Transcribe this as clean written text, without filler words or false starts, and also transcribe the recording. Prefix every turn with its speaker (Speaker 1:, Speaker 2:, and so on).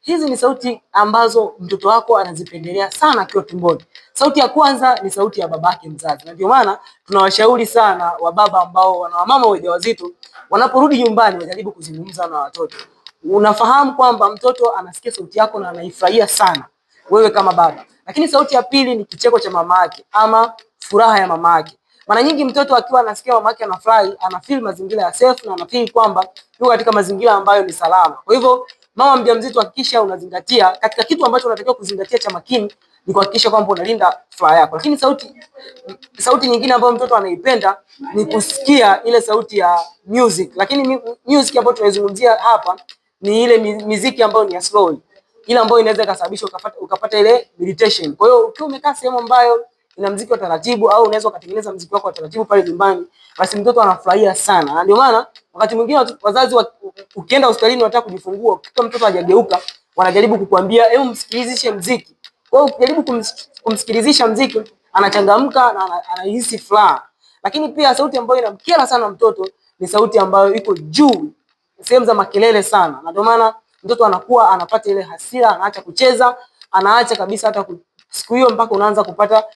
Speaker 1: Hizi ni sauti ambazo mtoto wako anazipendelea sana akiwa tumboni. Sauti ya kwanza ni sauti ya babake mzazi. Na ndio maana tunawashauri sana wababa ambao wana wamama wajawazito, wanaporudi nyumbani wajaribu kuzungumza na watoto. Unafahamu kwamba mtoto anasikia sauti yako na anaifurahia sana wewe kama baba. Lakini sauti ya pili ni kicheko cha mama yake ama furaha ya mama yake. Mara nyingi mtoto akiwa anasikia mama yake anafurahi, anafeel mazingira ya safe na anafeel kwamba yuko katika mazingira ambayo ni salama. Kwa hivyo mama mjamzito, hakikisha unazingatia katika kitu ambacho unatakiwa kuzingatia cha makini ni kuhakikisha kwamba unalinda furaha yako. Lakini sauti nyingine ambayo mtoto anaipenda ni kusikia ile sauti ya music. Lakini music ambayo tunazungumzia hapa ni ile muziki ambayo ni ya slow, ile ambayo inaweza kusababisha ukapata ile meditation. Kwa hiyo ukiwa umekaa sehemu ambayo ina muziki wa taratibu, au unaweza kutengeneza muziki wako wa taratibu pale nyumbani, basi mtoto anafurahia sana. Na ndio maana wakati mwingine wazazi ukienda hospitalini unataka kujifungua, kama mtoto hajageuka, wanajaribu kukuambia hebu msikilizishe muziki. Kwa hiyo ukijaribu kumsikilizisha muziki, anachangamka na anahisi furaha. Lakini pia sauti ambayo inamkera sana mtoto ni sauti ambayo iko juu, sehemu za makelele sana. Na ndio maana mtoto anakuwa anapata ile hasira, anaacha kucheza, anaacha kabisa hata siku hiyo, mpaka unaanza kupata